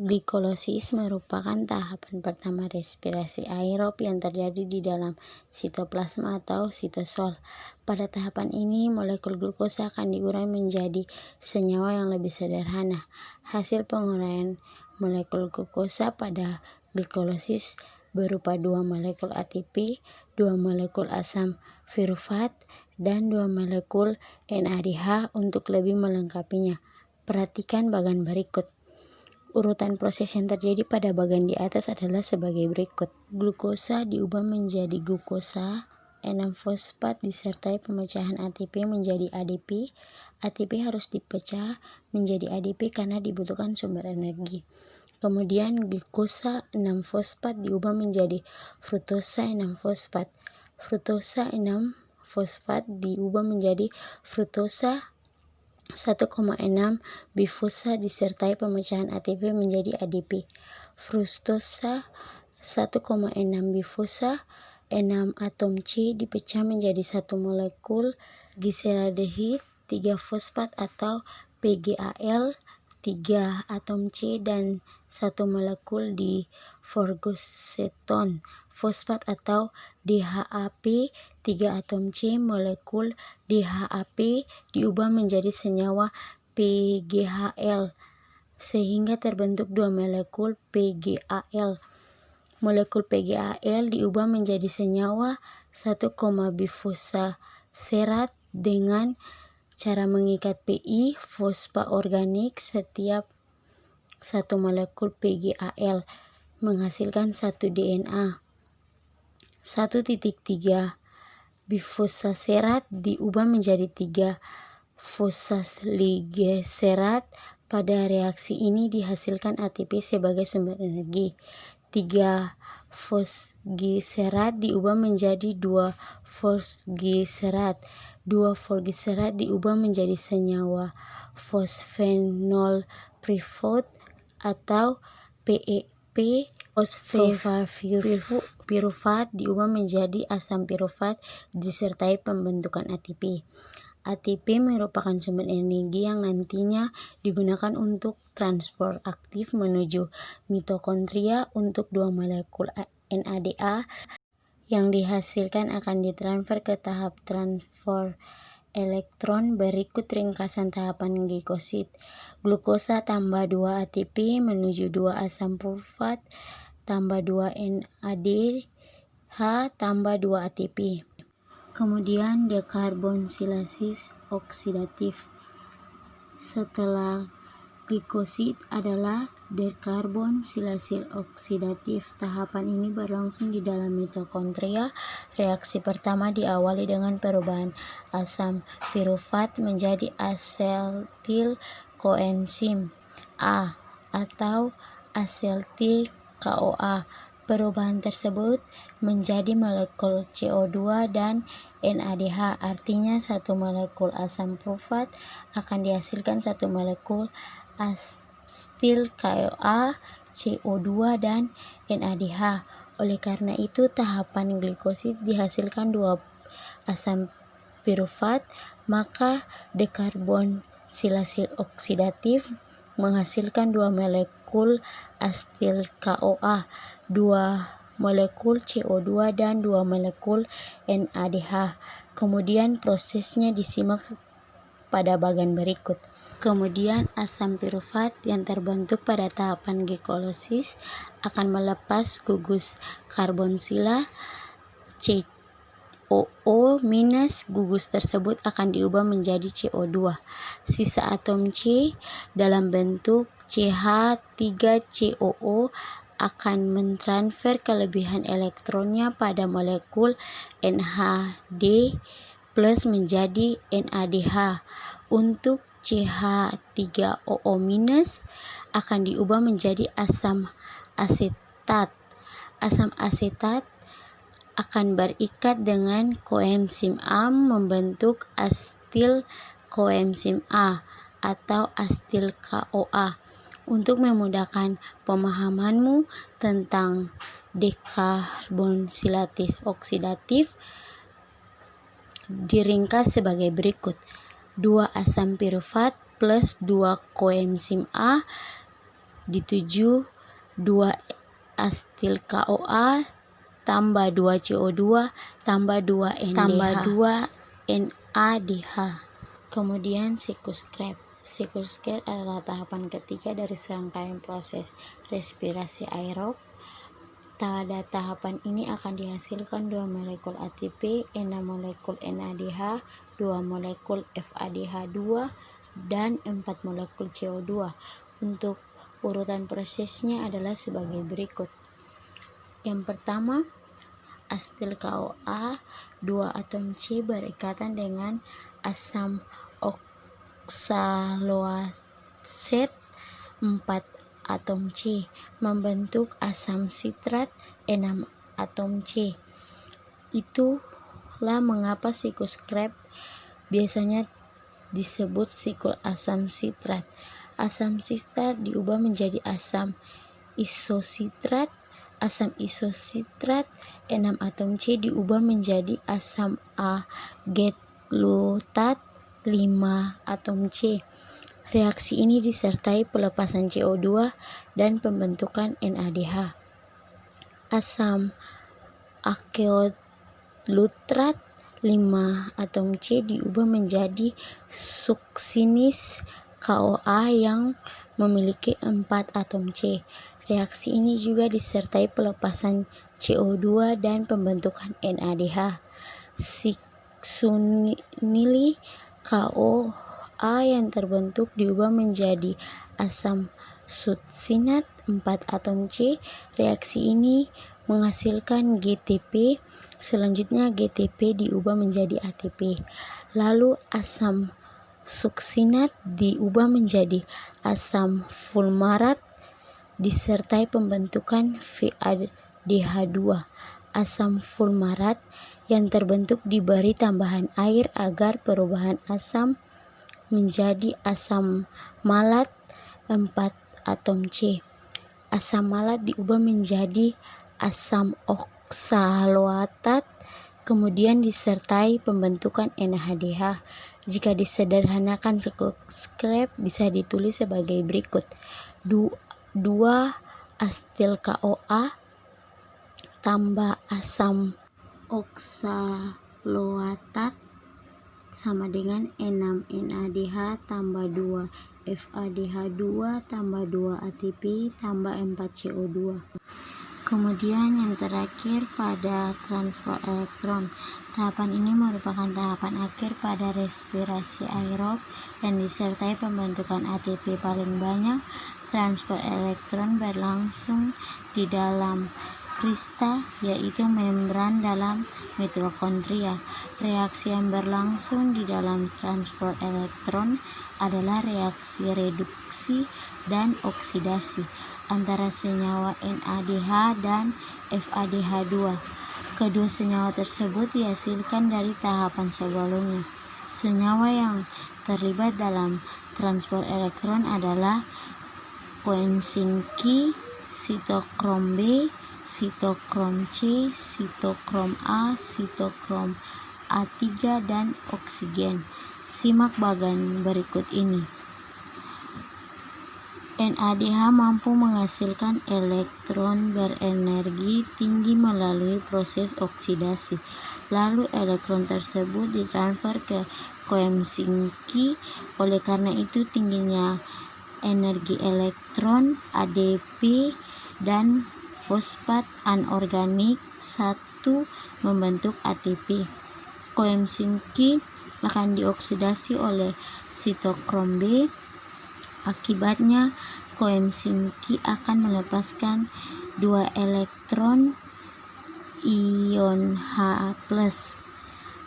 Glikolosis merupakan tahapan pertama respirasi aerob yang terjadi di dalam sitoplasma atau sitosol. Pada tahapan ini, molekul glukosa akan diurai menjadi senyawa yang lebih sederhana. Hasil penguraian molekul glukosa pada glikolosis berupa 2 molekul ATP, 2 molekul asam pirufat, dan 2 molekul NADH. Untuk lebih melengkapinya, perhatikan bagan berikut. Urutan proses yang terjadi pada bagan di atas adalah sebagai berikut. Glukosa diubah menjadi glukosa 6-fosfat disertai pemecahan ATP menjadi ADP. ATP harus dipecah menjadi ADP karena dibutuhkan sumber energi. Kemudian glukosa 6-fosfat diubah menjadi fruktosa 6-fosfat. Fruktosa 6-fosfat diubah menjadi fruktosa 1,6 bifosa disertai pemecahan ATP menjadi ADP. Fruktosa 1,6 bifosa 6 atom C dipecah menjadi 1 molekul gliseraldehid 3-fosfat atau PGAL, 3 atom C dan 1 molekul di forgoseton fosfat atau DHAP, 3 atom C molekul DHAP diubah menjadi senyawa PGHL sehingga terbentuk 2 molekul PGAL. Molekul PGAL diubah menjadi senyawa 1, bifosa serat dengan cara mengikat Pi fosfaorganik. Setiap 1 molekul PGAL menghasilkan 1 DNA. 1,3 bifosaserat diubah menjadi 3 fosfatgliserat. Pada reaksi ini dihasilkan ATP sebagai sumber energi. 3 fosfatgliserat diubah menjadi 2 fosfatgliserat. 2 fosfatgliserat diubah menjadi senyawa fosfenol pirufat atau PEP. Fosfatpirufat diubah menjadi asam pirufat disertai pembentukan ATP. ATP merupakan sumber energi yang nantinya digunakan untuk transport aktif menuju mitokondria. Untuk 2 molekul NADA yang dihasilkan akan ditransfer ke tahap transfer elektron. Berikut ringkasan tahapan glikosid. Glukosa tambah 2 ATP menuju 2 asam pirufat tambah 2 NADH tambah 2 ATP. Kemudian dekarbonsilasis oksidatif. Setelah glikosid adalah dekarbonsilasi oksidatif. Tahapan ini berlangsung di dalam mitokondria. Reaksi pertama diawali dengan perubahan asam pirufat menjadi asetil koenzim A atau asetil CoA. Perubahan tersebut menjadi molekul CO2 dan NADH. Artinya 1 molekul asam pirufat akan dihasilkan 1 molekul asetil CoA, CO2 dan NADH. Oleh karena itu, tahapan glikosid dihasilkan 2 asam pirufat, maka dekarbonsilasi oksidatif menghasilkan 2 molekul asetil CoA, 2 molekul CO2 dan 2 molekul NADH. Kemudian prosesnya disimak pada bagan berikut. Kemudian asam pirufat yang terbentuk pada tahapan glikolosis akan melepas gugus karboksila COO-. Gugus tersebut akan diubah menjadi CO2. Sisa atom C dalam bentuk CH3COO akan mentransfer kelebihan elektronnya pada molekul NHD+ menjadi NADH. Untuk CH3OO- akan diubah menjadi asam asetat. Asam asetat akan berikat dengan koenzim A membentuk asetil koenzim A atau asetil CoA. Untuk memudahkan pemahamanmu tentang dekarbonsilasi oksidatif, diringkas sebagai berikut. 2 asam pirufat plus 2 koenzim A dituju 2 asetil KOA tambah 2 CO2 tambah 2 NDH tambah 2 NADH. Kemudian siklus Krebs. Siklus Krebs adalah tahapan ketiga dari serangkaian proses respirasi aerob. Pada tahapan ini akan dihasilkan 2 molekul ATP, 6 molekul NADH, 2 molekul FADH2, dan 4 molekul CO2. Untuk urutan prosesnya adalah sebagai berikut. Yang pertama, asetil KOA, 2 atom C berikatan dengan asam oksaloaset 4 atom C membentuk asam sitrat 6 atom C. Itulah mengapa siklus Krebs biasanya disebut siklus asam sitrat. Asam sitrat diubah menjadi asam isositrat. Asam isositrat 6 atom C diubah menjadi asam aglutat 5 atom C. Reaksi ini disertai pelepasan CO2 dan pembentukan NADH. Asam aglutat 5 atom C diubah menjadi suksinis KOA yang memiliki 4 atom C. Reaksi ini juga disertai pelepasan CO2 dan pembentukan NADH. Suksinil KOA yang terbentuk diubah menjadi asam suksinat 4 atom C. Reaksi ini menghasilkan GTP. Selanjutnya GTP diubah menjadi ATP. Lalu asam suksinat diubah menjadi asam fulmarat disertai pembentukan VADH2. Asam fulmarat yang terbentuk diberi tambahan air agar perubahan asam menjadi asam malat 4 atom C. Asam malat diubah menjadi asam oksaloatat, kemudian disertai pembentukan NADH. Jika disederhanakan, siklus Krebs bisa ditulis sebagai berikut. 2 asetil KOA tambah asam oksaloatat sama dengan 6 NADH tambah 2 FADH2 tambah 2 ATP tambah 4 CO2. Kemudian yang terakhir pada transport elektron. Tahapan ini merupakan tahapan akhir pada respirasi aerob yang disertai pembentukan ATP paling banyak. Transport elektron berlangsung di dalam krista, yaitu membran dalam mitokondria. Reaksi yang berlangsung di dalam transport elektron adalah reaksi reduksi dan oksidasi antara senyawa NADH dan FADH2. Kedua senyawa tersebut dihasilkan dari tahapan sebelumnya. Senyawa yang terlibat dalam transport elektron adalah koenzim Q, sitokrom B, sitokrom C, sitokrom A, sitokrom A3, dan oksigen. Simak bagian berikut ini. NADH mampu menghasilkan elektron berenergi tinggi melalui proses oksidasi. Lalu elektron tersebut ditransfer ke koenzim Q. Oleh karena itu tingginya energi elektron ADP dan fosfat anorganik 1 membentuk ATP. Koenzim Q akan dioksidasi oleh sitokrom B. Akibatnya koenzim Q akan melepaskan 2 elektron ion H+.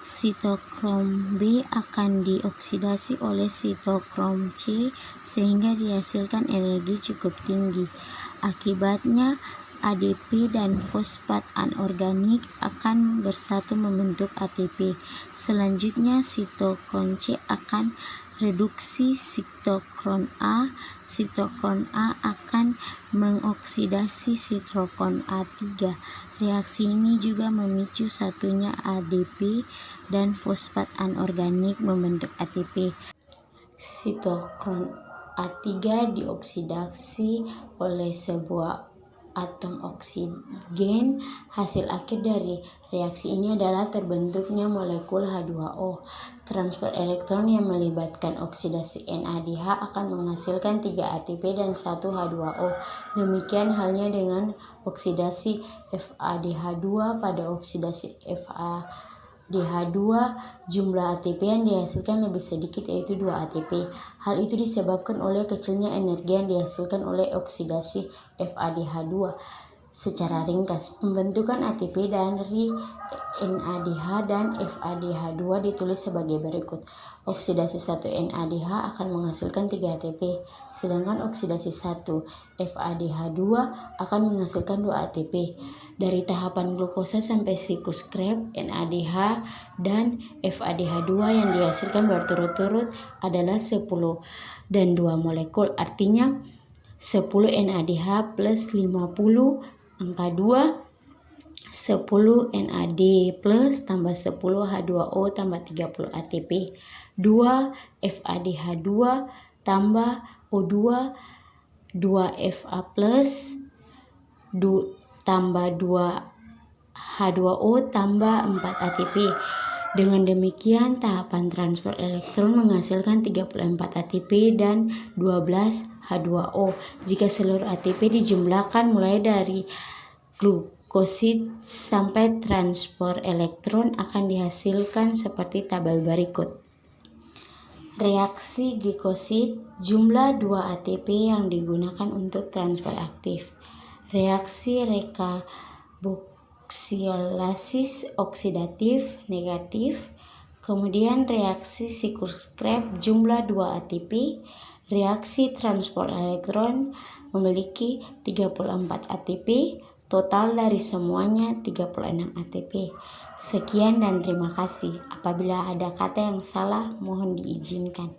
Sitokrom B akan dioksidasi oleh sitokrom C sehingga dihasilkan energi cukup tinggi. Akibatnya ADP dan fosfat anorganik akan bersatu membentuk ATP. Selanjutnya sitokrom C akan reduksi sitokrom A. Sitokrom A akan mengoksidasi sitokrom A3. Reaksi ini juga memicu satunya ADP dan fosfat anorganik membentuk ATP. Sitokrom A3 dioksidasi oleh sebuah atom oksigen. Hasil akhir dari reaksi ini adalah terbentuknya molekul H2O. Transfer elektron yang melibatkan oksidasi NADH akan menghasilkan 3 ATP dan 1 H2O. Demikian halnya dengan oksidasi FADH2. Pada oksidasi FADH2, jumlah ATP yang dihasilkan lebih sedikit, yaitu 2 ATP. Hal itu disebabkan oleh kecilnya energi yang dihasilkan oleh oksidasi FADH2. Secara ringkas, pembentukan ATP dari NADH dan FADH2 ditulis sebagai berikut. Oksidasi 1 NADH akan menghasilkan 3 ATP, sedangkan oksidasi 1 FADH2 akan menghasilkan 2 ATP. Dari tahapan glukosa sampai siklus Krebs, NADH dan FADH2 yang dihasilkan berturut-turut adalah 10 dan 2 molekul, artinya 10 NADH plus 50 angka 2, 10 NAD plus tambah 10 H2O tambah 30 ATP, 2 FADH2 tambah O2, 2 Fa plus tambah 2 H2O tambah 4 ATP. Dengan demikian, tahapan transfer elektron menghasilkan 34 ATP dan 12 H2O. Jika seluruh ATP dijumlahkan mulai dari glukosid sampai transfer elektron akan dihasilkan seperti tabel berikut. Reaksi glikosid, jumlah 2 ATP yang digunakan untuk transfer aktif. Reaksi rekarboksilasi oksidatif negatif. Kemudian reaksi siklus Krebs, jumlah 2 ATP. Reaksi transfer elektron memiliki 34 ATP. Total dari semuanya 36 ATP. Sekian dan terima kasih. Apabila ada kata yang salah, mohon diizinkan.